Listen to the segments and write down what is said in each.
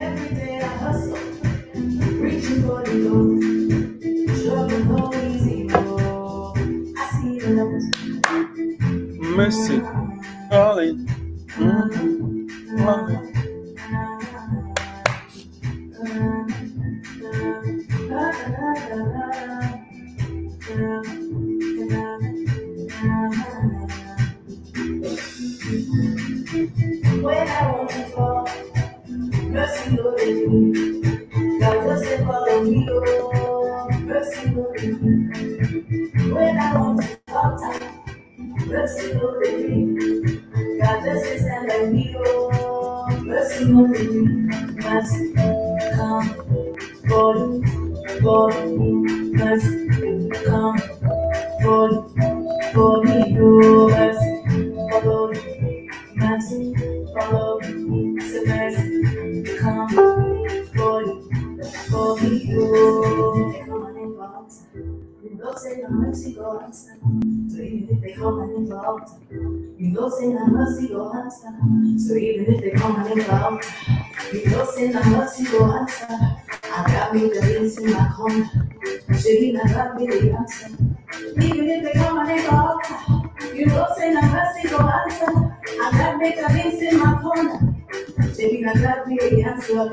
Every day I hustle, reaching for the goal. Struggle no easy, no. I see the light. Mercy, calling. When I want to fall, mercy loaded me. God just say follow me, oh, mercy loaded me. When I want to fall tight, mercy loaded me. God just say stand like me, oh, mercy loaded me. Mercy, come, God, mercy, come, God, for me, oh, mercy, follow me, mercy, follow me, say mercy, come, God, for me, oh, come on involved. You know say the mercy go answer. So even if they come and involved, you know say the mercy go answer. So even if they come and involved, you know say the mercy go answer. I got me the things in my corner. She I got me the answer. Even if they come and involved, you know say the mercy go answer. I got me the things in my corner. She I got me the answer.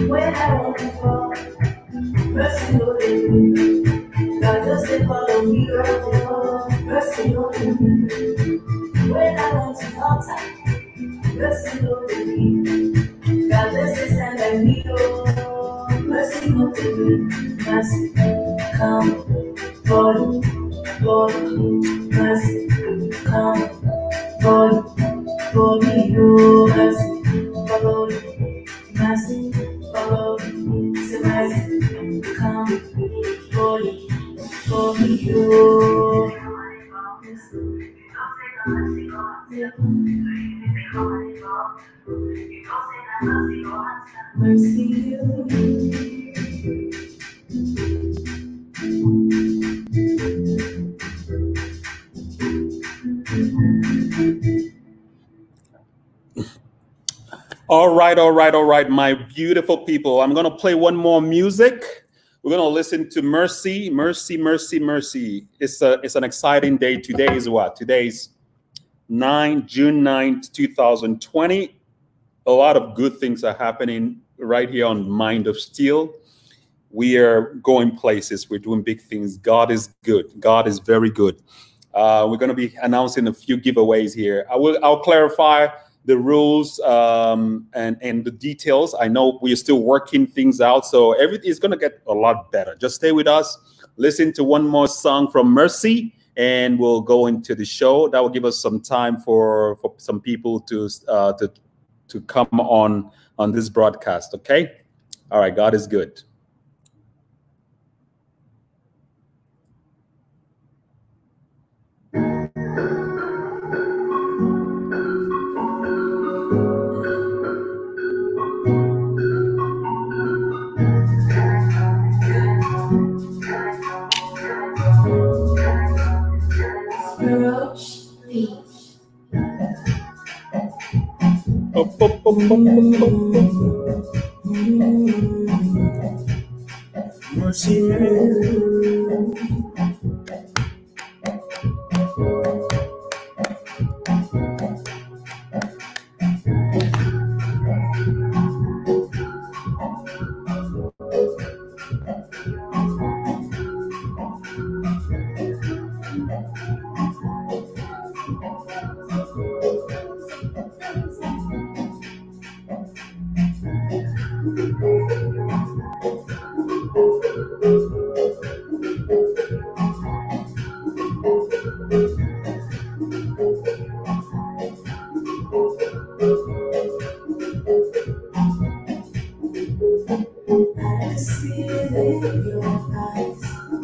When I want to fall, mercy loaded me. God just say follow me, oh, mercy loaded me. When I want to fall tight, mercy loaded me. God just say stand like me, oh, mercy loaded me. Mercy, come, God, mercy, come, God, for me, oh, mercy, follow me. Mercy, follow me, say mercy, come, for me, you. Mercy, you. All right, my beautiful people. I'm going to play one more music. We're going to listen to Mercy, Mercy, Mercy, Mercy. It's an exciting day. Today is what? Today's June 9th, 2020. A lot of good things are happening right here on Mind of STeeLE. We are going places. We're doing big things. God is good. God is very good. We're going to be announcing a few giveaways here. I'll clarify the rules and the details. I know we are still working things out, so everything is going to get a lot better. Just stay with us. Listen to one more song from Mercy, and we'll go into the show. That will give us some time for some people to come on this broadcast. Okay. All right. God is good. Mercy, I see it in your eyes.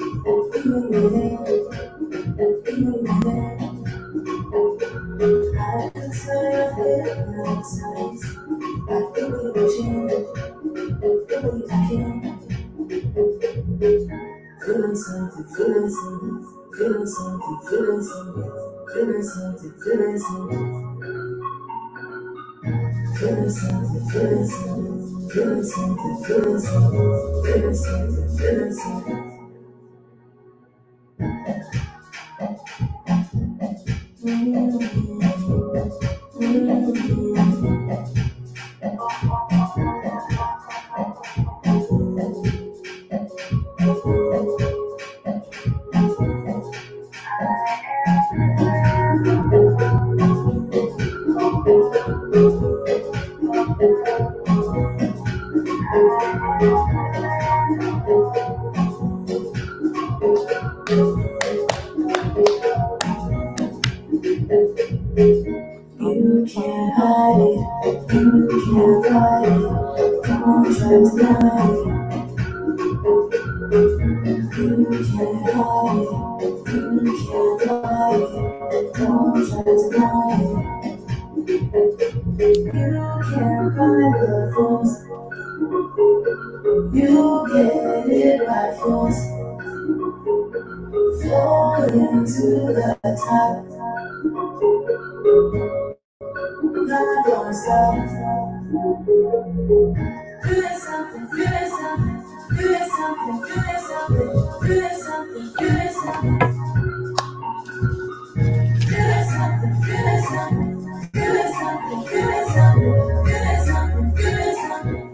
Feeling something, feeling something, feeling something, feeling something, feeling something, feeling something, feeling something, feeling something, feeling something, feeling something, feeling something, feeling something. You can't hide it, you can't fight it, don't try to deny it. You can't hide it, you can't fight it, don't try to deny it. You can't find the force, you get it by force. Fall into the top, not gonna stop. Feeling something, feeling something, feeling something, feeling something, feeling something, feeling something. Feeling something, feeling something, feeling something, feeling something, feeling something, feeling something.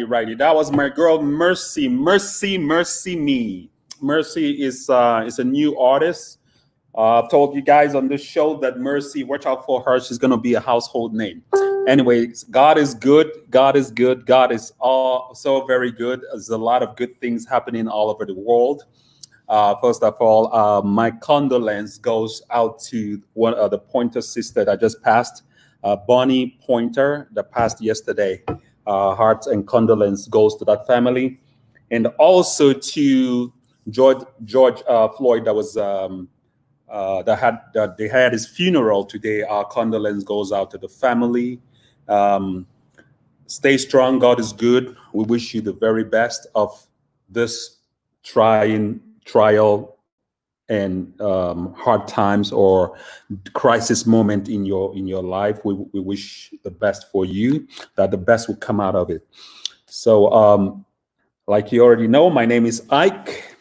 Righty. That was my girl Mercy. Mercy Me. Mercy is a new artist. I've told you guys on this show that Mercy, watch out for her. She's gonna be a household name. Anyways, God is good. God is good. God is all so very good. There's a lot of good things happening all over the world. First of all, my condolence goes out to one of the Pointer sister that just passed, Bonnie Pointer, that passed yesterday. Hearts and condolence goes to that family, and also to George Floyd that was they had his funeral today. Our condolence goes out to the family. Stay strong. God is good. We wish you the very best of this trial and hard times or crisis moment in your life. We wish the best for you, that the best will come out of it. So like you already know, my name is Ike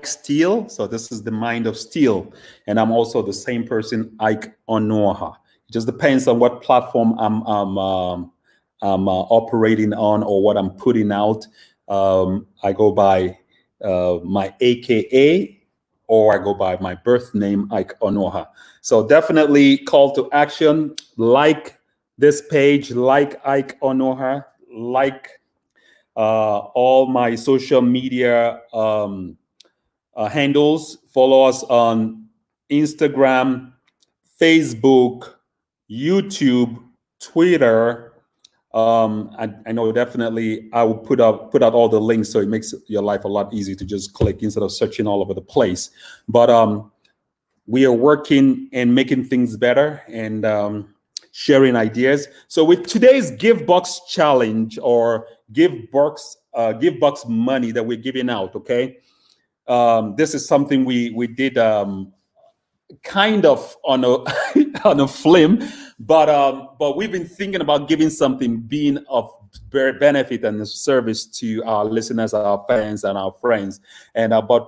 STeeLE. So this is the mind of STeeLE, and I'm also the same person, Ike Onoha. It just depends on what platform I'm operating on or what I'm putting out. I go by my AKA, or I go by my birth name, Ike Onoha. So definitely call to action. Like this page, like Ike Onoha, like all my social media handles. Follow us on Instagram, Facebook, YouTube, Twitter. I know definitely I will put out all the links so it makes your life a lot easier to just click instead of searching all over the place. But we are working and making things better and sharing ideas. So with today's Give Box challenge, or Give Box money that we're giving out, okay? This is something we did kind of on a on a flim, but we've been thinking about giving something, being of benefit and service to our listeners, our fans, and our friends. And but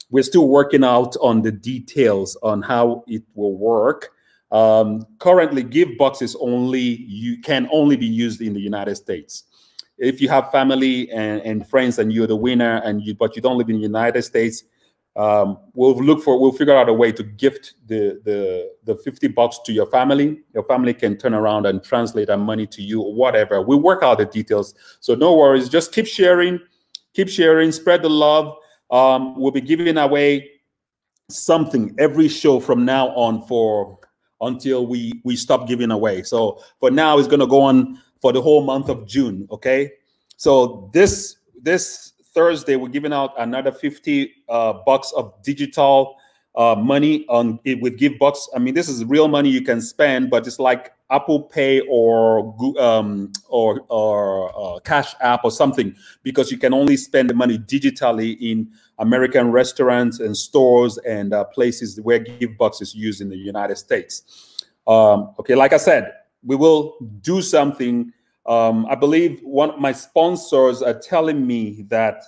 we're still working out on the details on how it will work. Currently, GiveBox is can only be used in the United States. If you have family and friends and you're the winner but you don't live in the United States, we'll figure out a way to gift the $50 to your family. Your family can turn around and translate that money to you, or whatever. We'll work out the details. So no worries. Just keep sharing, spread the love. We'll be giving away something every show from now on until we stop giving away. So for now, it's going to go on for the whole month of June. Okay. So this Thursday, we're giving out another $50 of digital money with GiveBox. I mean, this is real money you can spend, but it's like Apple Pay or Cash App or something, because you can only spend the money digitally in American restaurants and stores and places where GiveBox is used in the United States. Okay, like I said, we will do something. I believe one of my sponsors are telling me that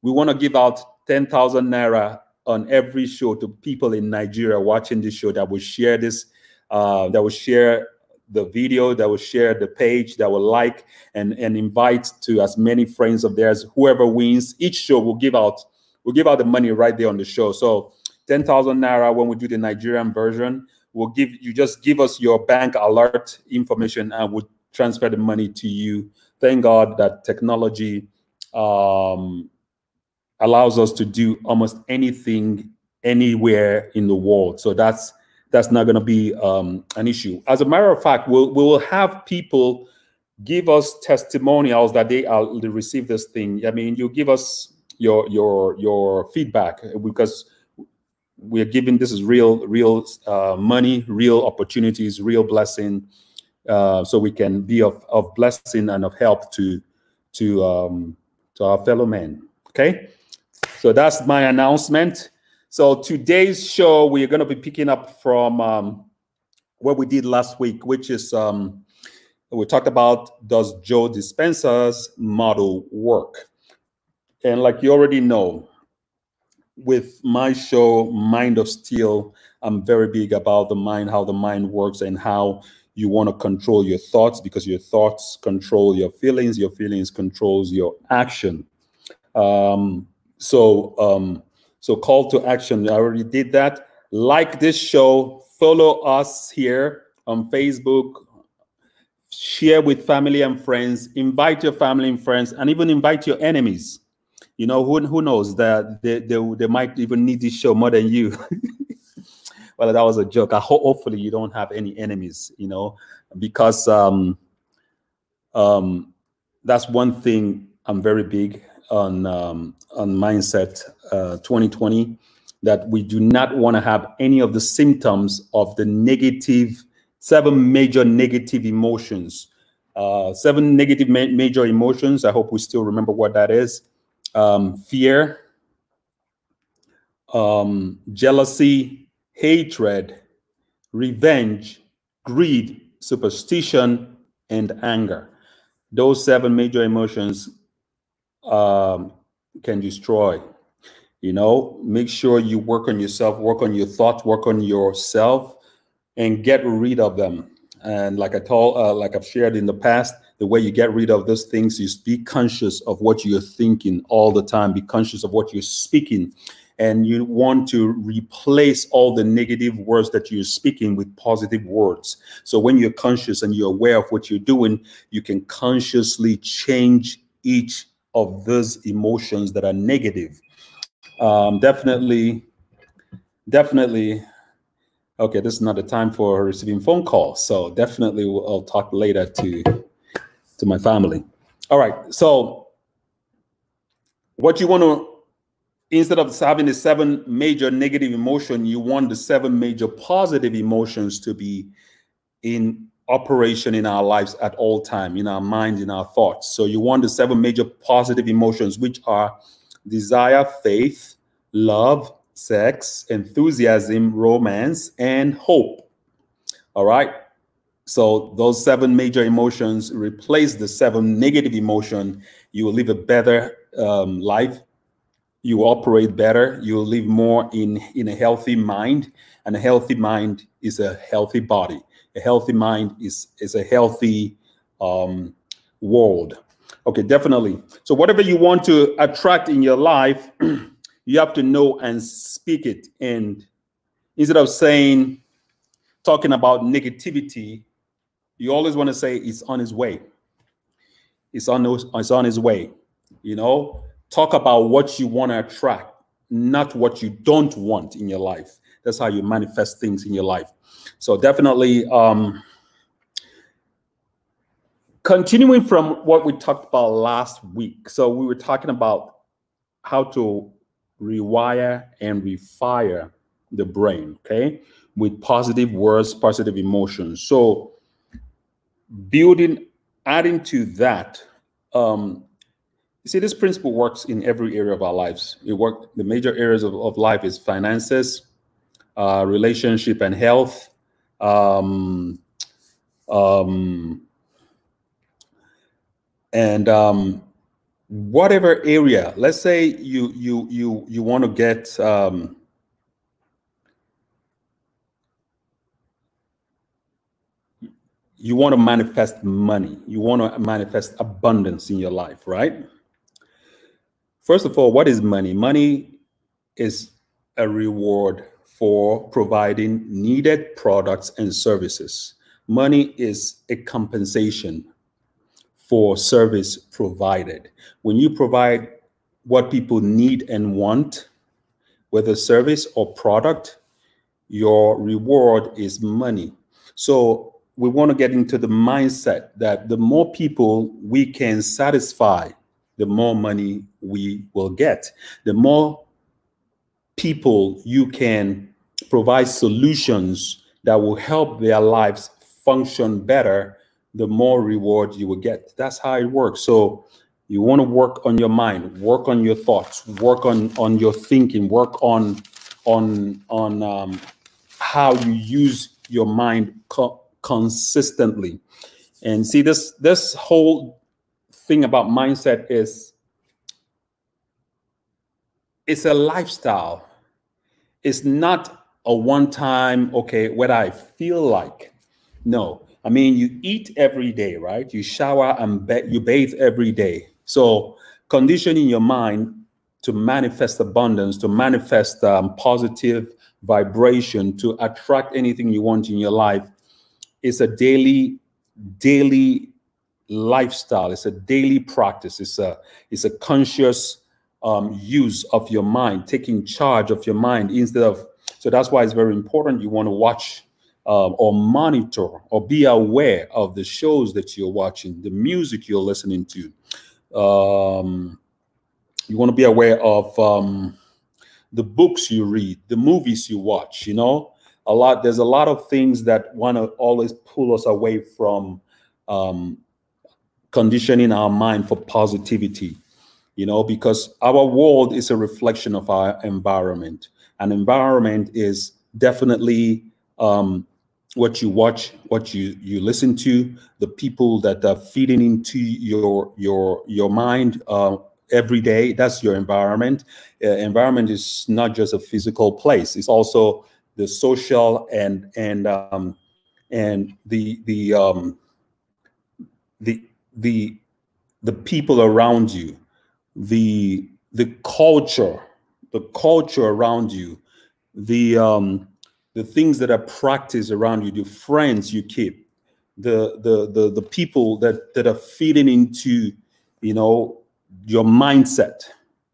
we want to give out 10,000 Naira on every show to people in Nigeria watching this show that will share this, that will share the video, that will share the page, that will like and invite to as many friends of theirs. Whoever wins each show will give out the money right there on the show. So 10,000 Naira when we do the Nigerian version, just give us your bank alert information and we'll transfer the money to you. Thank God that technology allows us to do almost anything anywhere in the world. So that's not going to be an issue. As a matter of fact, we will have people give us testimonials that they receive this thing. I mean, you give us your feedback, because we're giving, this is real money, real opportunities, real blessing. So we can be of blessing and of help to our fellow men. Okay, so that's my announcement. So today's show, we're going to be picking up from what we did last week, which is we talked about, does Joe Dispenza's model work? And like you already know, with my show, Mind of Steel, I'm very big about the mind, how the mind works, and how you want to control your thoughts, because your thoughts control your feelings controls your action. So call to action, I already did that. Like this show, follow us here on Facebook, share with family and friends, invite your family and friends, and even invite your enemies. You know, who knows, that they might even need this show more than you. Well, that was a joke. Hopefully you don't have any enemies, you know, because that's one thing I'm very big on mindset 2020, that we do not want to have any of the symptoms of the 7 major negative emotions. 7 negative major emotions. I hope we still remember what that is. Fear, jealousy, hatred, revenge, greed, superstition, and anger. Those 7 major emotions can destroy. You know, make sure you work on yourself, work on your thoughts, work on yourself, and get rid of them. And like I've shared in the past, the way you get rid of those things is be conscious of what you're thinking all the time. Be conscious of what you're speaking. And you want to replace all the negative words that you're speaking with positive words. So when you're conscious and you're aware of what you're doing, you can consciously change each of those emotions that are negative. Definitely. Okay, this is not the time for receiving phone calls. So definitely I'll talk later to my family. All right, so what you want to, instead of having the 7 major negative emotions, you want the 7 major positive emotions to be in operation in our lives at all time, in our minds, in our thoughts. So you want the 7 major positive emotions, which are desire, faith, love, sex, enthusiasm, romance, and hope. All right. So those 7 major emotions, replace the 7 negative emotions. You will live a better life. you operate better, you'll live more in a healthy mind, and a healthy mind is a healthy body. A healthy mind is a healthy world. Okay, definitely. So whatever you want to attract in your life, you have to know and speak it. And instead of talking about negativity, you always want to say it's on its way. It's on his way. You know, talk about what you want to attract, not what you don't want in your life. That's how you manifest things in your life. So definitely, continuing from what we talked about last week. So we were talking about how to rewire and refire the brain, okay, with positive words, positive emotions. So adding to that, you see, this principle works in every area of our lives. The major areas of life is finances, relationship and health, and whatever area. Let's say you want to get you want to manifest money. You want to manifest abundance in your life, right? First of all, what is money? Money is a reward for providing needed products and services. Money is a compensation for service provided. When you provide what people need and want, whether service or product, your reward is money. So we want to get into the mindset that the more people we can satisfy, the more money we will get. The more people you can provide solutions that will help their lives function better, the more reward you will get. That's how it works. So you want to work on your mind, work on your thoughts, work on your thinking, work on how you use your mind consistently. And see, this whole thing about mindset it's a lifestyle. It's not a one-time, okay, what I feel like. No, I mean, you eat every day, right? You shower and you bathe every day. So conditioning your mind to manifest abundance, to manifest positive vibration, to attract anything you want in your life is a daily lifestyle. It's a daily practice. It's a conscious use of your mind, taking charge of your mind instead of. So that's why it's very important. You want to watch or monitor or be aware of the shows that you're watching, the music you're listening to. You want to be aware of the books you read, the movies you watch. You know, there's a lot of things that want to always pull us away from conditioning our mind for positivity, you know, because our world is a reflection of our environment. An environment is definitely what you watch, what you listen to, the people that are feeding into your mind every day. That's your environment. Environment is not just a physical place; it's also the social and the people around you, the culture around you, the things that are practiced around you, the friends you keep, the people that are feeding into, you know, your mindset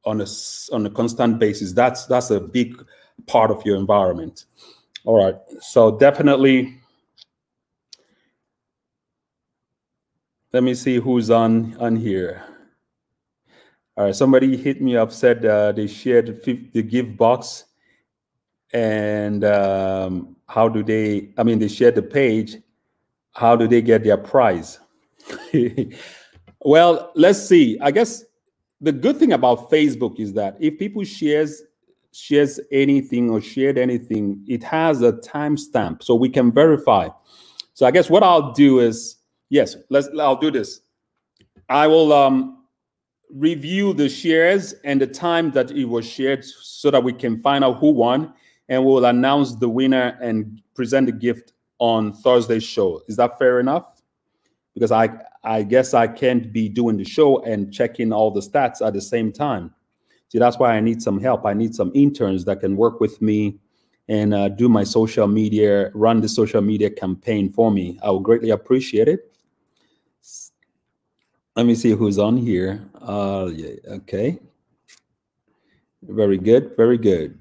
on a constant basis. That's a big part of your environment. All right, so definitely. Let me see who's on here. All right, somebody hit me up, said they shared the gift box, and how do they? I mean, they shared the page. How do they get their prize? Well, let's see. I guess the good thing about Facebook is that if people shares anything or shared anything, it has a timestamp, so we can verify. So I guess what I'll do is, yes, I'll do this. I will review the shares and the time that it was shared so that we can find out who won, and we'll announce the winner and present the gift on Thursday's show. Is that fair enough? Because I guess I can't be doing the show and checking all the stats at the same time. See, that's why I need some help. I need some interns that can work with me and do my social media, run the social media campaign for me. I would greatly appreciate it. Let me see who's on here. Yeah, okay. Very good, very good.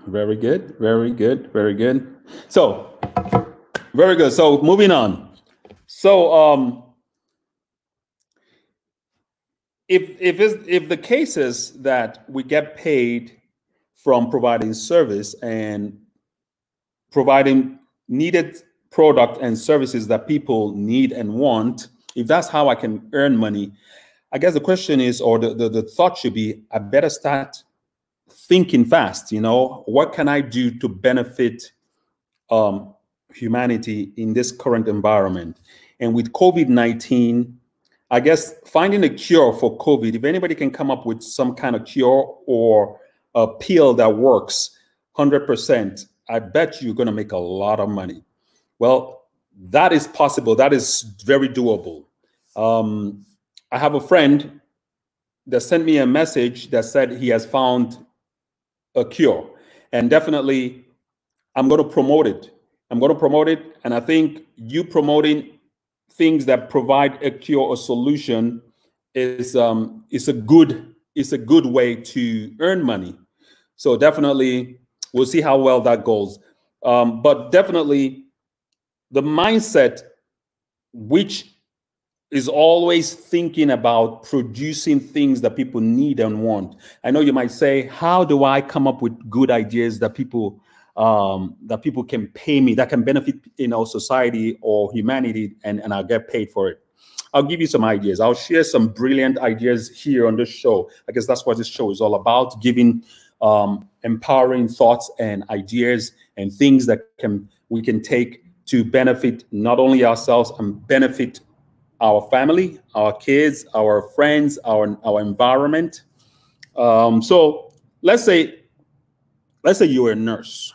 Very good, very good, very good. So, very good. So moving on. So if the case is that we get paid from providing service and providing needed product and services that people need and want, if that's how I can earn money, I guess the question is, or the thought should be, I better start thinking fast. You know, what can I do to benefit humanity in this current environment? And with COVID-19, I guess finding a cure for COVID, if anybody can come up with some kind of cure or a pill that works 100%, I bet you're going to make a lot of money. Well, that is possible. That is very doable. I have a friend that sent me a message that said he has found a cure, and definitely I'm going to promote it. I'm going to promote it, and I think you promoting things that provide a cure or solution is a good way to earn money. So definitely, we'll see how well that goes. But definitely, the mindset, which is always thinking about producing things that people need and want. I know you might say, how do I come up with good ideas that people can pay me, that can benefit society or humanity, and I'll get paid for it? I'll give you some ideas. I'll share some brilliant ideas here on this show. I guess that's what this show is all about, giving empowering thoughts and ideas and things that we can take to benefit not only ourselves and benefit our family, our kids, our friends, our environment. So let's say you're a nurse.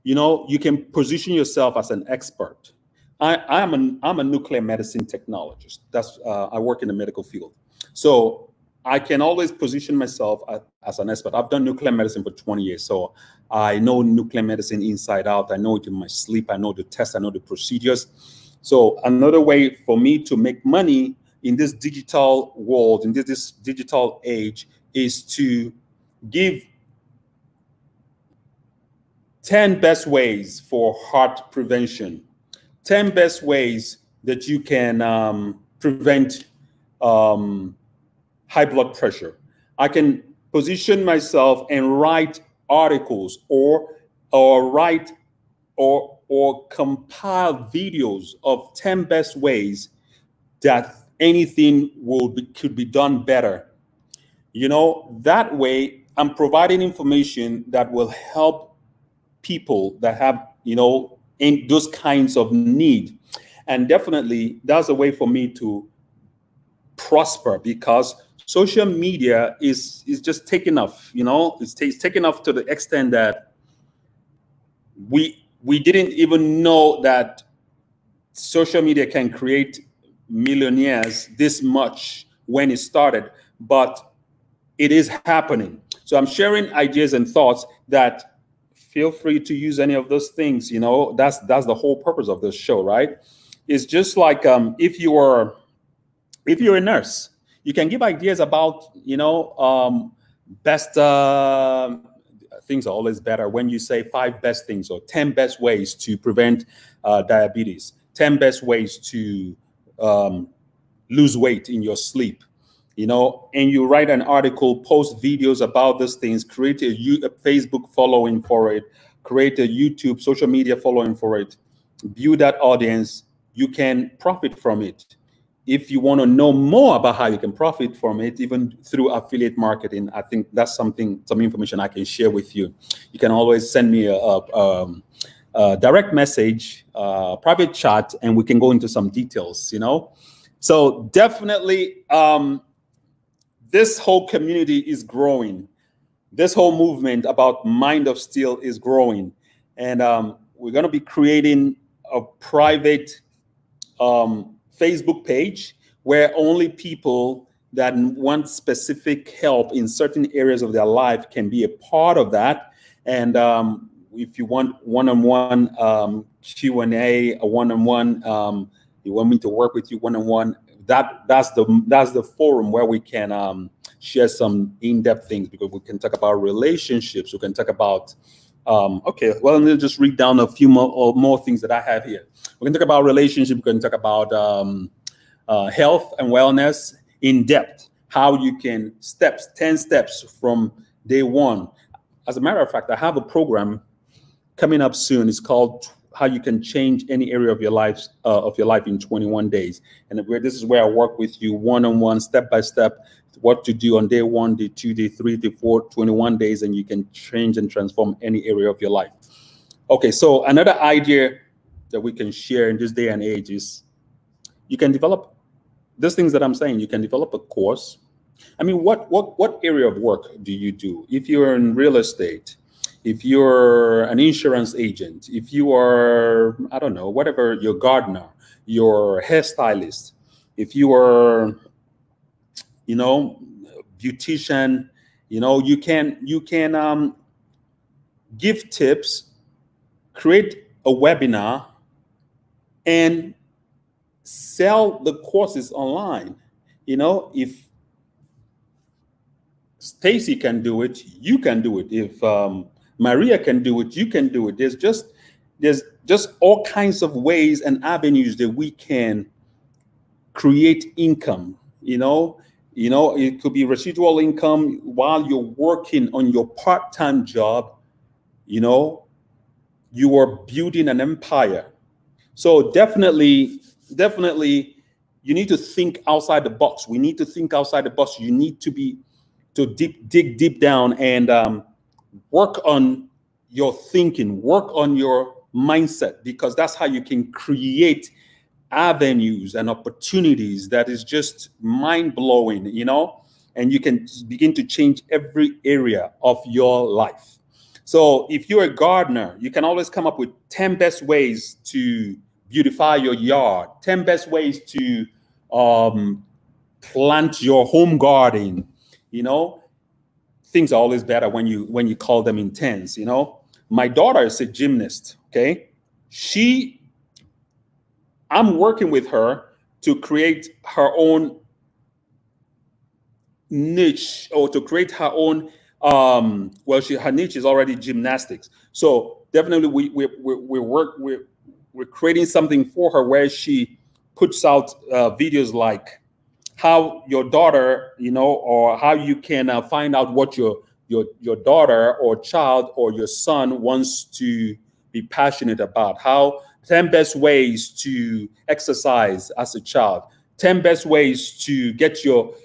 You know, you can position yourself as an expert. I'm a nuclear medicine technologist. I work in the medical field. So I can always position myself as an expert. I've done nuclear medicine for 20 years. So I know nuclear medicine inside out. I know it in my sleep. I know the tests. I know the procedures. So another way for me to make money in this digital world, in this digital age, is to give 10 best ways for heart prevention, 10 best ways that you can prevent high blood pressure. I can position myself and write articles or compile videos of 10 best ways that anything could be done better. You know, that way I'm providing information that will help people that have, in those kinds of need. And definitely that's a way for me to prosper, because social media is just taking off. It's taking off to the extent that we didn't even know that social media can create millionaires this much when it started, but it is happening. So I'm sharing ideas and thoughts that feel free to use any of those things. That's the whole purpose of this show, right? It's just like if you're a nurse, you can give ideas about, best things are always better when you say 5 best things or 10 best ways to prevent diabetes, 10 best ways to lose weight in your sleep, and you write an article, post videos about these things, create a Facebook following for it, create a YouTube social media following for it, build that audience, you can profit from it. if you want to know more about how you can profit from it, even through affiliate marketing, I think that's some information I can share with you. You can always send me a direct message, private chat, and we can go into some details, you know? So definitely, this whole community is growing. This whole movement about Mind of Steel is growing. And we're going to be creating a private Facebook page where only people that want specific help in certain areas of their life can be a part of that. And if you want one-on-one Q&A, a one-on-one, you want me to work with you one-on-one, that's the forum where we can share some in-depth things, because we can talk about relationships. We can talk about okay, well, let me just read down a few more things that I have here. We can talk about relationship. We can talk about health and wellness in depth, how you can 10 steps from day one. As a matter of fact, I have a program coming up soon. It's called How You Can Change Any Area of your life in 21 days. And this is where I work with you one-on-one, step-by-step, what to do on day 1, day 2, day 3, day 4, 21 days, and you can change and transform any area of your life. Okay, so another idea that we can share in this day and age is you can develop these things that I'm saying. You can develop a course. I mean, what area of work do you do? If you're in real estate, if you're an insurance agent, if you are, I don't know, whatever, your gardener, your hairstylist, if you are, you know, beautician, you know, you can give tips, create a webinar, and sell the courses online. You know, if Stacy can do it, you can do it. If Maria can do it, you can do it. There's just all kinds of ways and avenues that we can create income. You know, it could be residual income while you're working on your part-time job. You know, you are building an empire. So definitely, you need to think outside the box. We need to think outside the box. You need to dig deep down and work on your thinking, work on your mindset, because that's how you can create avenues and opportunities that is just mind-blowing, you know, and you can begin to change every area of your life. So if you're a gardener, you can always come up with 10 best ways to beautify your yard, 10 best ways to plant your home garden. You know, things are always better when you call them in tens. You know, my daughter is a gymnast. Okay, I'm working with her to create her own niche, or to create her own. Her niche is already gymnastics. So definitely, we're creating something for her where she puts out videos like how your daughter, you know, or how you can find out what your daughter or child or your son wants to be passionate about. How 10 best ways to exercise as a child. 10 best ways to get your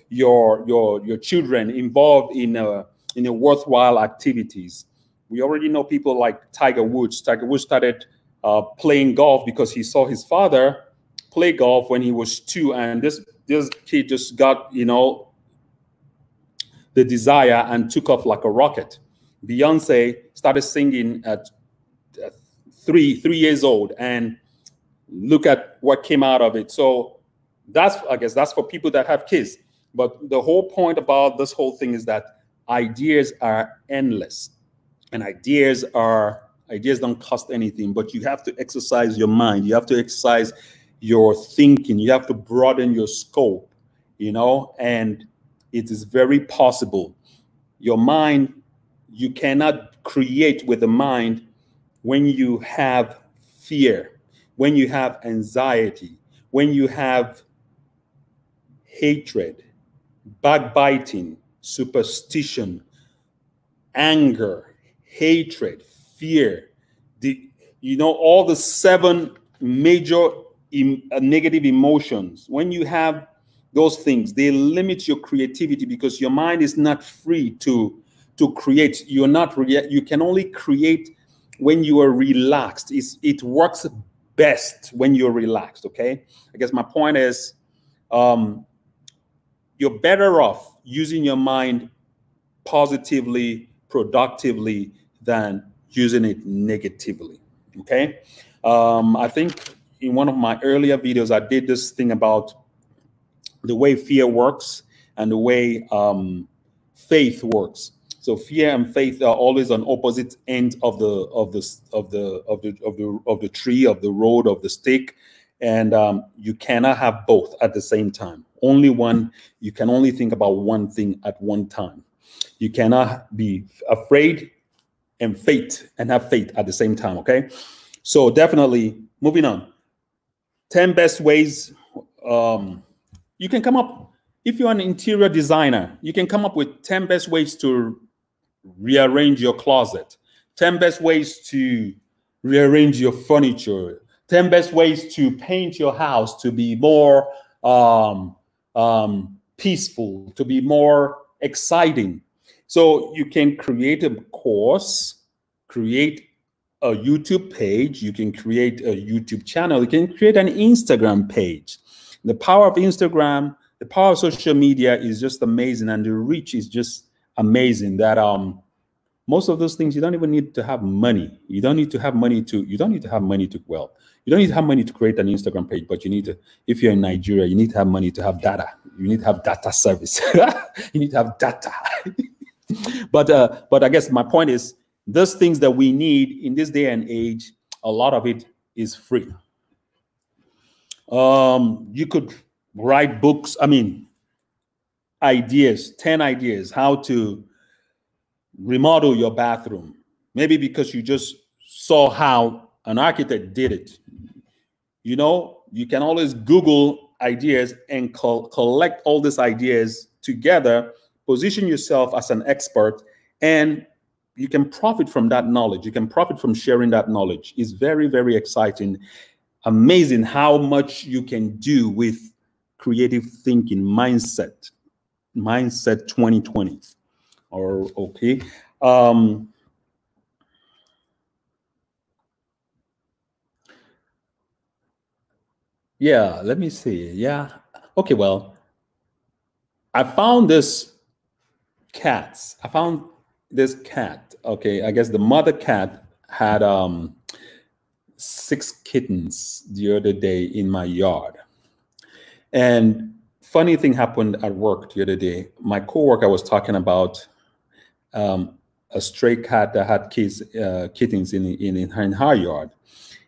children involved in a worthwhile activities. We already know people like Tiger Woods. Tiger Woods started playing golf because he saw his father play golf when he was 2, and this kid just got, you know, the desire and took off like a rocket. Beyonce started singing at 3 years old, and look at what came out of it. So I guess that's for people that have kids. But the whole point about this whole thing is that ideas are endless, and ideas don't cost anything, but you have to exercise your mind. You have to exercise your thinking. You have to broaden your scope, you know, and it is very possible. Your mind, you cannot create with the mind when you have fear, when you have anxiety, when you have hatred, backbiting, superstition, anger, hatred, fear, all the 7 major negative emotions, when you have those things, they limit your creativity because your mind is not free to create. You can only create when you are relaxed. It works best when you're relaxed. Okay, I guess my point is, you're better off using your mind positively, productively, than using it negatively. Okay, I think in one of my earlier videos I did this thing about the way fear works and the way faith works. So fear and faith are always on opposite ends of the tree, of the road, of the stick, and you cannot have both at the same time. Only one. You can only think about one thing at one time. You cannot be afraid and have faith at the same time. Okay, so definitely moving on. 10 best ways. You can come up, if you're an interior designer, you can come up with 10 best ways to rearrange your closet, 10 best ways to rearrange your furniture, 10 best ways to paint your house to be more peaceful, to be more exciting. So you can create a course, create a YouTube page, you can create a YouTube channel, you can create an Instagram page. The power of Instagram, the power of social media is just amazing, and the reach is just amazing. That most of those things, you don't even need to have money. You don't need to have money to create an Instagram page, but you need to, if you're in Nigeria, you need to have money to have data. You need to have data service. You need to have data. But I guess my point is, those things that we need in this day and age, a lot of it is free. You could write books, ideas, 10 ideas, how to remodel your bathroom. Maybe because you just saw how an architect did it. You know, you can always Google ideas and collect all these ideas together, position yourself as an expert, and you can profit from that knowledge. You can profit from sharing that knowledge. It's very, very exciting. Amazing how much you can do with creative thinking, mindset 2020. Or okay. Yeah, let me see. Yeah. Okay, well, I found this cats. I found this cat. Okay, I guess the mother cat had 6 kittens the other day in my yard. And funny thing happened at work the other day. My coworker was talking about a stray cat that had kittens in her yard.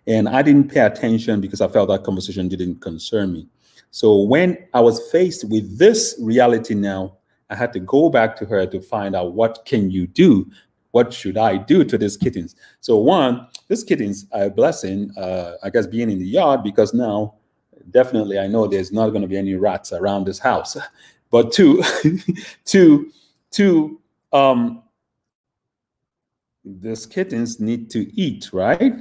And I didn't pay attention because I felt that conversation didn't concern me. So when I was faced with this reality now, I had to go back to her to find out, what can you do? What should I do to these kittens? So one, these kittens are a blessing, I guess, being in the yard, because now definitely I know there's not going to be any rats around this house. But two, these kittens need to eat, right?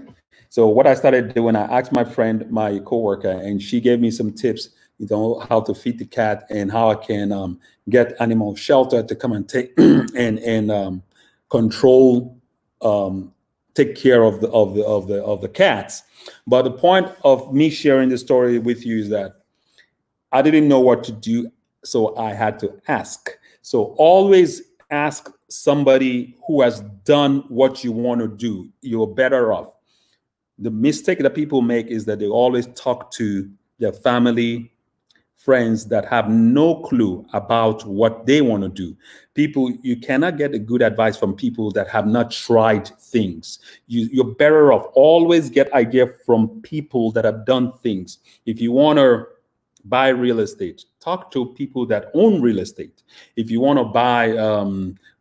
So what I started doing, I asked my friend, my coworker, and she gave me some tips, how to feed the cat and how I can get animal shelter to come and take and control, take care of the cats. But the point of me sharing this story with you is that I didn't know what to do, so I had to ask. So always ask somebody who has done what you want to do. You're better off. The mistake that people make is that they always talk to their family, friends that have no clue about what they want to do. You cannot get a good advice from people that have not tried things. You're better off. Always get idea from people that have done things. If you want to buy real estate, talk to people that own real estate. If you want to buy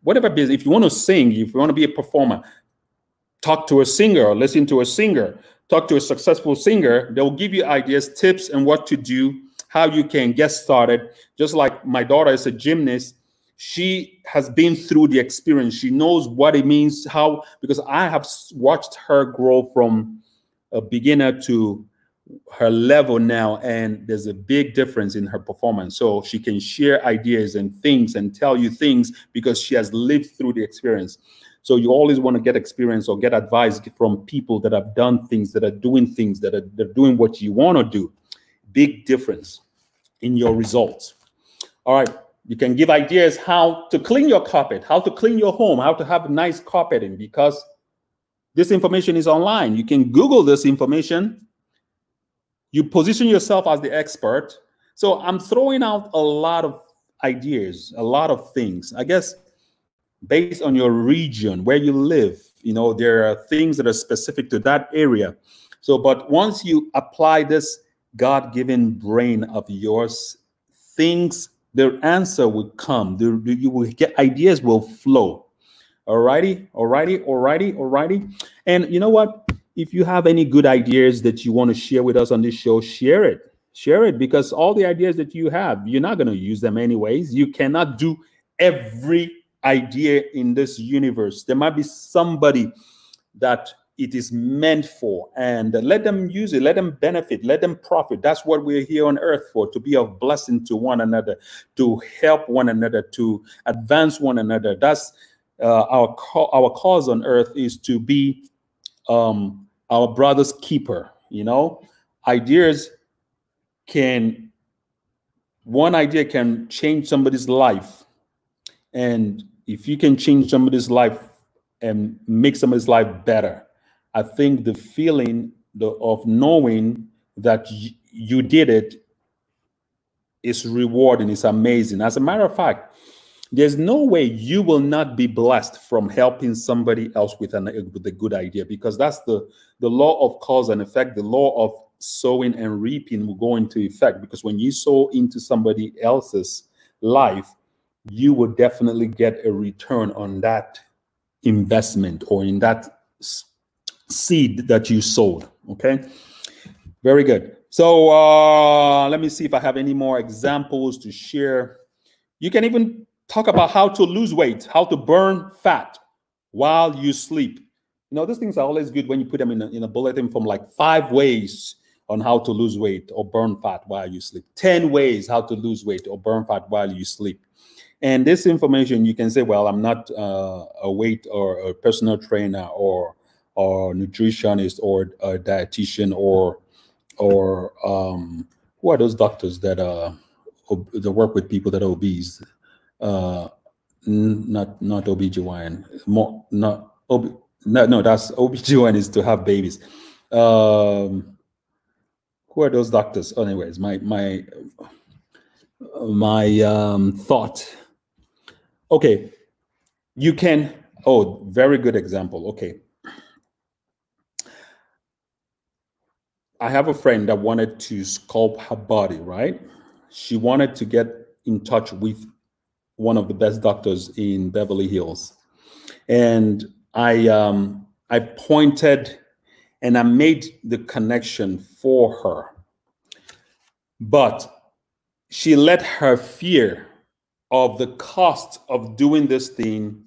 whatever business, if you want to sing, if you want to be a performer, talk to a singer or listen to a singer. Talk to a successful singer. They'll give you ideas, tips, and what to do, how you can get started. Just like my daughter is a gymnast. She has been through the experience. She knows what it means, because I have watched her grow from a beginner to her level now, and there's a big difference in her performance. So she can share ideas and things and tell you things because she has lived through the experience. So you always want to get experience or get advice from people that have done things, that are doing things, they're doing what you want to do. Big difference in your results. All right. You can give ideas how to clean your carpet, how to clean your home, how to have nice carpeting, because this information is online. You can Google this information. You position yourself as the expert. So I'm throwing out a lot of ideas, a lot of things. I guess based on your region, where you live, you know, there are things that are specific to that area. So, but once you apply this God-given brain of yours, things, the answer will come. You will get, ideas will flow. Alrighty. And you know what? If you have any good ideas that you want to share with us on this show, share it. Share it, because all the ideas that you have, you're not going to use them anyways. You cannot do every idea in this universe. There might be somebody that it is meant for, and let them use it, let them benefit, let them profit. That's what we're here on earth for, to be of blessing to one another, to help one another, to advance one another. That's our cause on earth, is to be our brother's keeper. You know, one idea can change somebody's life. And if you can change somebody's life and make somebody's life better, I think the feeling of knowing that you did it is rewarding, it's amazing. As a matter of fact, there's no way you will not be blessed from helping somebody else with a good idea, because that's the law of cause and effect. The law of sowing and reaping will go into effect, because when you sow into somebody else's life, you will definitely get a return on that investment or in that seed that you sowed. Okay, very good. So let me see if I have any more examples to share. You can even talk about how to lose weight, how to burn fat while you sleep. You know, these things are always good when you put them in a bulletin from like 5 ways on how to lose weight or burn fat while you sleep, 10 ways how to lose weight or burn fat while you sleep. And this information, you can say, well, I'm not a weight or a personal trainer or nutritionist or a dietitian or who are those doctors that work with people that are obese? Not OBGYN. No, that's OBGYN is to have babies. Who are those doctors? Anyways, my thought. Okay, you can. Oh, very good example. Okay, I have a friend that wanted to sculpt her body. Right, she wanted to get in touch with one of the best doctors in Beverly Hills, and I pointed and I made the connection for her, but she let her fear of the cost of doing this thing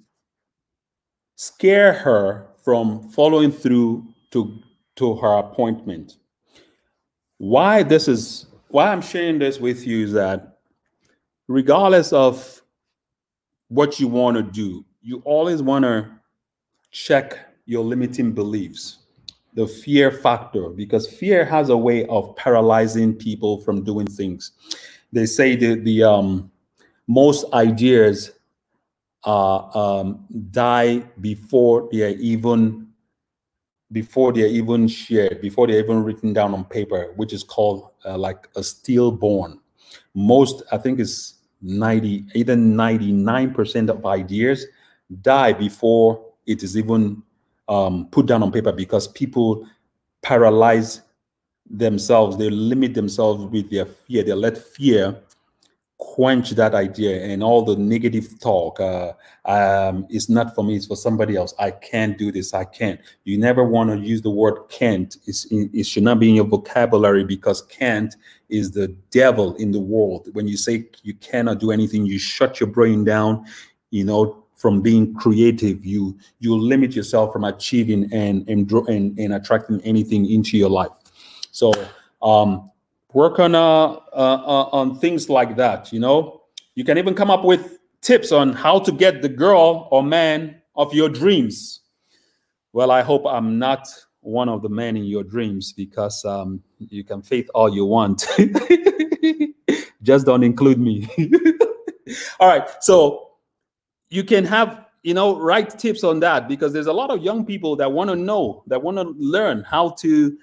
scare her from following through to her appointment. Why I'm sharing this with you is that regardless of what you want to do, you always want to check your limiting beliefs, the fear factor, because fear has a way of paralyzing people from doing things. They say that the most ideas die before they're even shared, before they're even written down on paper, which is called like a stillborn. Most, I think it's 99% of ideas die before it is even put down on paper, because people paralyze themselves. They limit themselves with their fear. They let fear quench that idea and all the negative talk. It's not for me, it's for somebody else. I can't do this, I can't. You never want to use the word can't. It should not be in your vocabulary, because can't is the devil in the world. When you say you cannot do anything, you shut your brain down, you know, from being creative. You limit yourself from achieving and attracting anything into your life. So Work on things like that. You know, you can even come up with tips on how to get the girl or man of your dreams. Well, I hope I'm not one of the men in your dreams, because you can faith all you want. Just don't include me. All right. So you can have, you know, write tips on that, because there's a lot of young people that want to know, that want to learn how to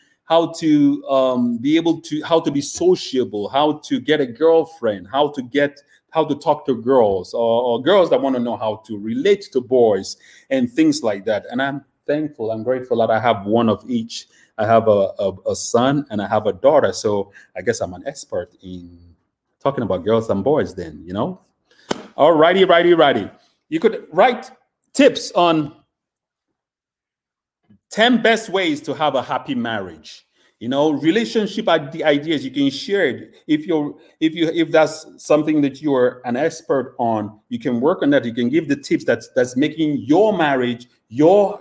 be able to, how to be sociable, how to get a girlfriend, how to talk to girls, or girls that want to know how to relate to boys and things like that. And I'm thankful, I'm grateful that I have one of each. I have a son and I have a daughter. So I guess I'm an expert in talking about girls and boys then, you know? All righty. You could write tips on 10 best ways to have a happy marriage. You know, relationship ideas, you can share it. If that's something that you are an expert on, you can work on that. You can give the tips that's making your marriage, your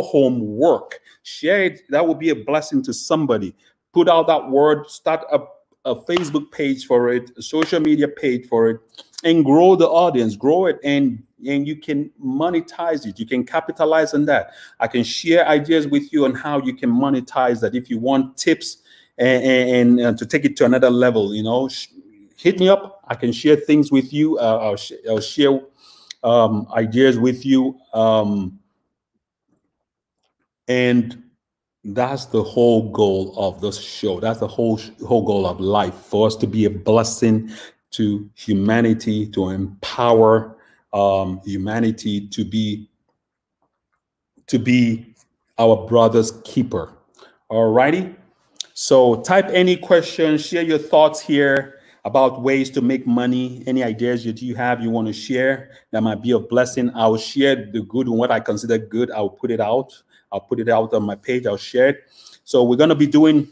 home work. Share it. That will be a blessing to somebody. Put out that word, start a Facebook page for it, a social media page for it, and grow the audience, grow it, and you can monetize it. You can capitalize on that. I can share ideas with you on how you can monetize that. If you want tips and to take it to another level, you know, hit me up. I can share things with you. I'll share ideas with you. And that's the whole goal of this show. That's the whole goal of life, for us to be a blessing to humanity, to empower humanity to be our brother's keeper. All righty. So type any questions, share your thoughts here about ways to make money, any ideas that you have you want to share that might be of blessing. I'll share the good and what I consider good. I'll put it out. I'll put it out on my page. I'll share it. So we're going to be doing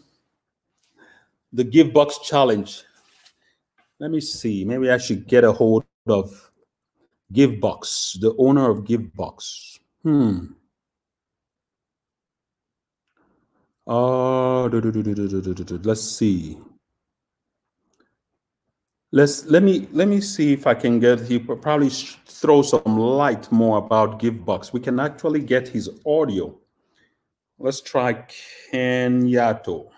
the Give Box Challenge. Let me see. Maybe I should get a hold of Give Box, the owner of Give Box. Let's see. Let me see if I can get. He probably throw some light more about Give Box. We can actually get his audio. Let's try Kenyato.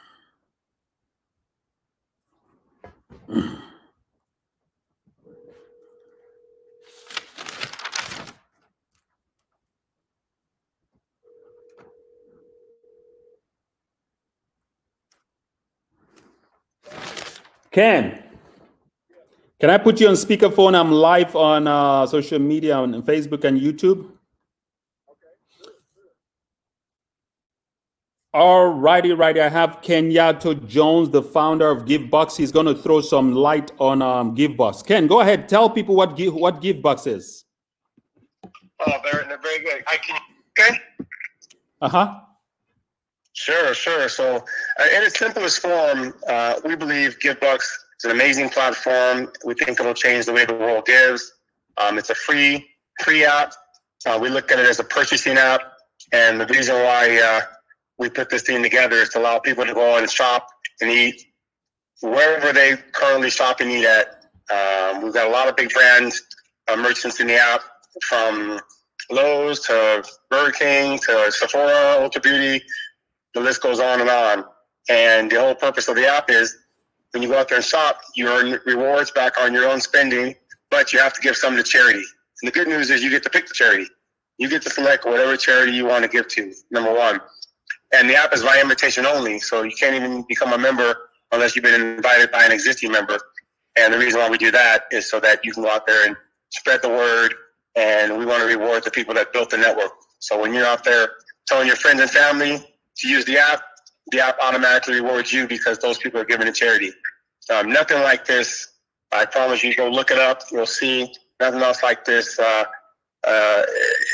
Can I put you on speakerphone? I'm live on social media, on Facebook and YouTube. All righty. I have Kenyato Jones, the founder of GiveBox. He's going to throw some light on GiveBox. Ken, go ahead. Tell people what GiveBox is. Oh, very good. Okay. Sure. So, in its simplest form, we believe GiveBox is an amazing platform. We think it'll change the way the world gives. It's a free app. We look at it as a purchasing app, and the reason why we put this thing together is to allow people to go and shop and eat wherever they currently shop and eat at. We've got a lot of big brands, merchants in the app, from Lowe's to Burger King to Sephora, Ulta Beauty. The list goes on and on. And the whole purpose of the app is when you go out there and shop, you earn rewards back on your own spending, but you have to give some to charity. And the good news is you get to pick the charity. You get to select whatever charity you want to give to, number one. And the app is by invitation only, so you can't even become a member unless you've been invited by an existing member. And the reason why we do that is so that you can go out there and spread the word, and we want to reward the people that built the network. So when you're out there telling your friends and family to use the app automatically rewards you because those people are giving to charity. Nothing like this. I promise you, go look it up. You'll see nothing else like this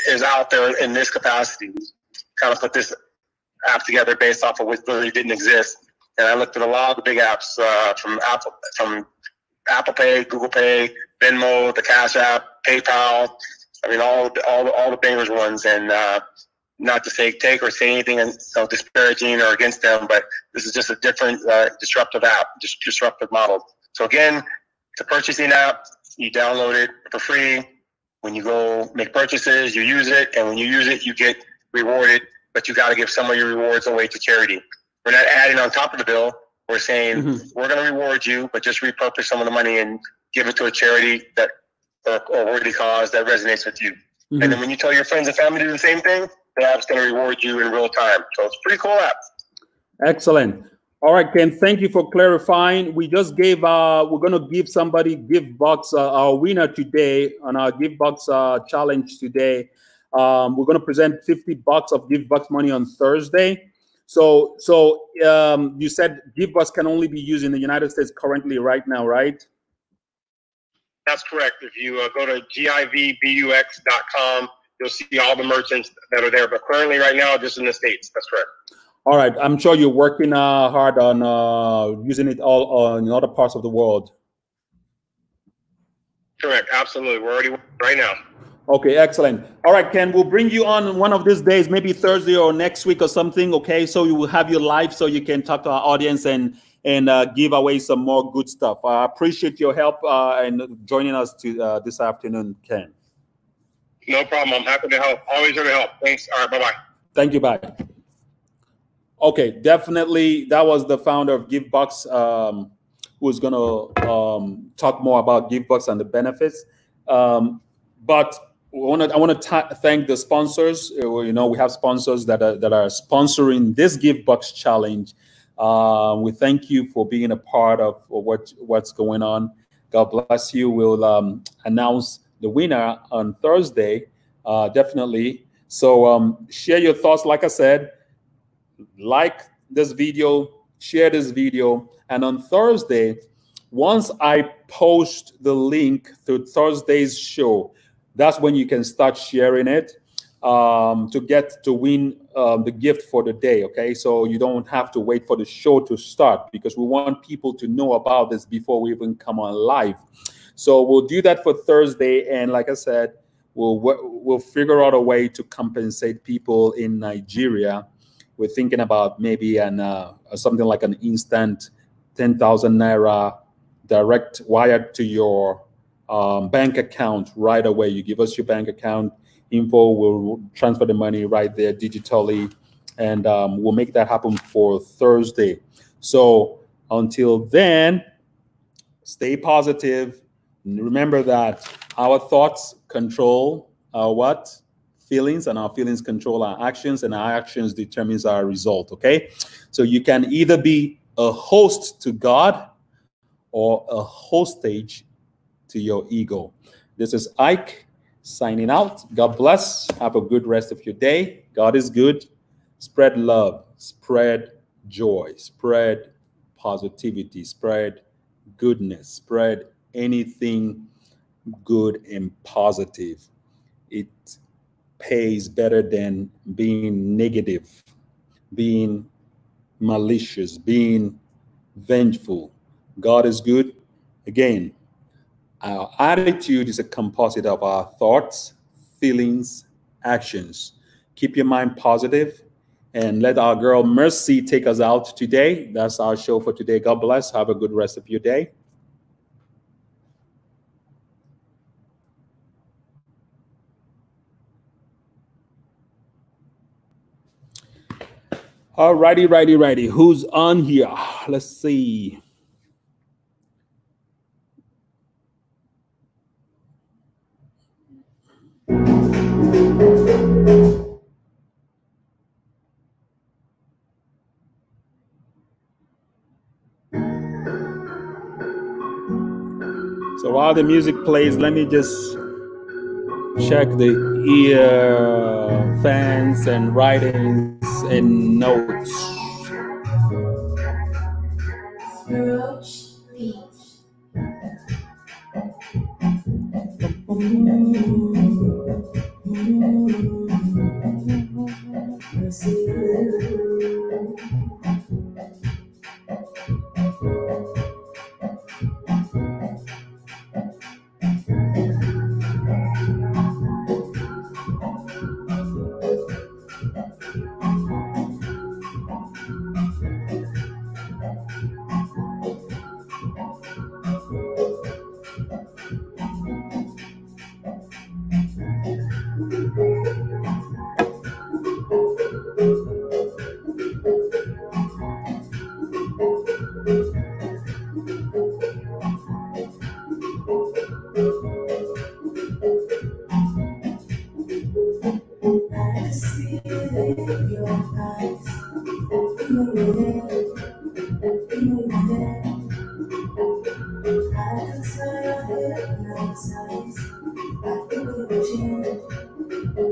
is out there in this capacity. Kind of put this app together based off of what really didn't exist. And I looked at a lot of the big apps from Apple Pay, Google Pay, Venmo, the Cash App, PayPal. I mean, all the bangers ones. And not to say take or say anything disparaging or against them, but this is just a different disruptive app, disruptive model. So again, it's a purchasing app. You download it for free. When you go make purchases, you use it, and when you use it, you get rewarded. But you got to give some of your rewards away to charity. We're not adding on top of the bill. We're saying we're going to reward you, but just repurpose some of the money and give it to a charity that or worthy cause that resonates with you. And then when you tell your friends and family to do the same thing, the app's going to reward you in real time. So it's a pretty cool app. Excellent. All right, Ken, thank you for clarifying. We just gave, we're going to give somebody GiveBox, our winner today on our GiveBox challenge today. We're going to present $50 of GiveBox money on Thursday. So you said GiveBox can only be used in the United States currently right now, right? That's correct. If you go to givbux.com, you'll see all the merchants that are there. But currently, right now, just in the States. That's correct. All right. I'm sure you're working hard on using it all in other parts of the world. Correct. Absolutely. We're already working right now. Okay, excellent. All right, Ken, we'll bring you on one of these days, maybe Thursday or next week or something, okay? So you will have your live so you can talk to our audience and give away some more good stuff. I appreciate your help and joining us this afternoon, Ken. No problem. I'm happy to help. Always here to help. Thanks. All right, bye-bye. Thank you, bye. Okay, definitely, that was the founder of GiveBox, who's going to talk more about GiveBox and the benefits. But I want to thank the sponsors. You know, we have sponsors that are sponsoring this GiveBox challenge. We thank you for being a part of what's going on. God bless you. We'll announce the winner on Thursday, definitely. So share your thoughts. Like I said, like this video, share this video, and on Thursday, once I post the link to Thursday's show, that's when you can start sharing it to win the gift for the day, okay? So you don't have to wait for the show to start because we want people to know about this before we even come on live. So we'll do that for Thursday, and like I said, we'll figure out a way to compensate people in Nigeria. We're thinking about maybe something like an instant 10,000 Naira direct wired to your bank account right away. You give us your bank account info, we'll transfer the money right there digitally, and we'll make that happen for Thursday. So until then, stay positive. Remember that our thoughts control our what? Feelings, and our feelings control our actions, and our actions determines our result, okay? So you can either be a host to God or a hostage to your ego. This is Ike signing out. God bless. Have a good rest of your day. God is good. Spread love, spread joy, spread positivity, spread goodness, spread anything good and positive. It pays better than being negative, being malicious, being vengeful. God is good. Again, our attitude is a composite of our thoughts, feelings, actions. Keep your mind positive and let our girl Mercy take us out today. That's our show for today. God bless. Have a good rest of your day. All righty. Who's on here? Let's see. So while the music plays, let me just check the ear fans and writings and notes. Roach Beats. could say I hypnotized by the way you change,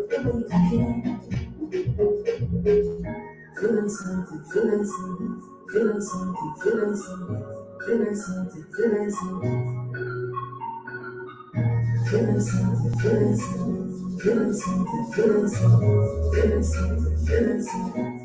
the way I can. Feeling something, feeling something, feeling something, feeling something, feeling something, feeling something. Feeling something, feeling something, feeling something, feeling something, feeling something, feeling something.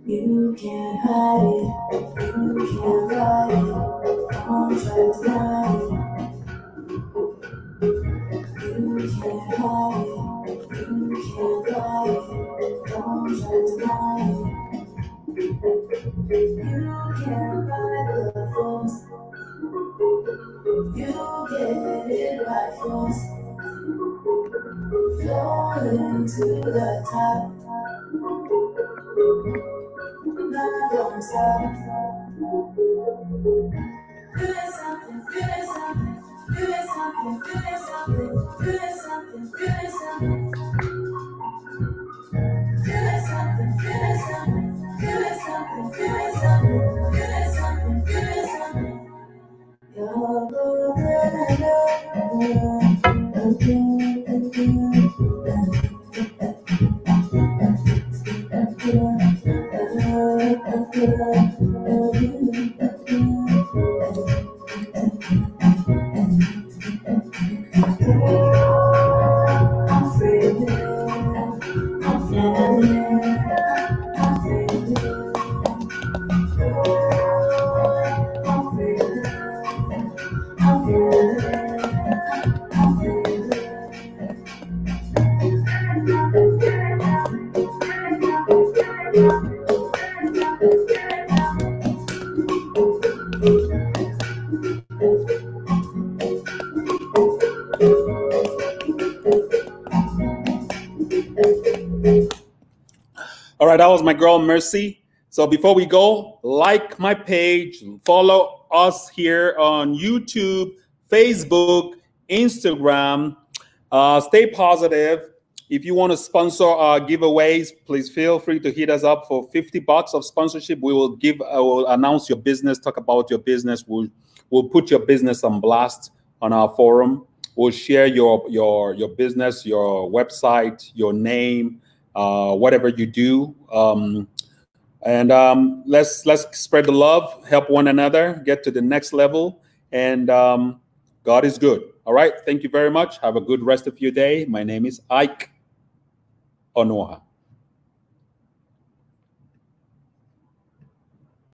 You can't hide it, you can't hide it, don't try to deny it. You can't hide it, you can't hide it, don't try to deny it. You can't fight the force, you get it by force. Falling to the top, not gonna stop. Feeling something, feeling something, feeling something, feeling something, feeling something, feeling something. Feeling something, feeling something, feeling something, feeling something, feeling something, feeling something. I'm feeling, I'm feeling, I'm feeling. All right, that was my girl Mercy. So before we go, like my page, follow us here on YouTube, Facebook, Instagram. Stay positive. If you want to sponsor our giveaways, please feel free to hit us up for $50 of sponsorship. We will will announce your business, talk about your business. We'll put your business on blast on our forum. We'll share your business, your website, your name, whatever you do. Let's spread the love, help one another, get to the next level. And God is good. All right. Thank you very much. Have a good rest of your day. My name is Ike Onoha.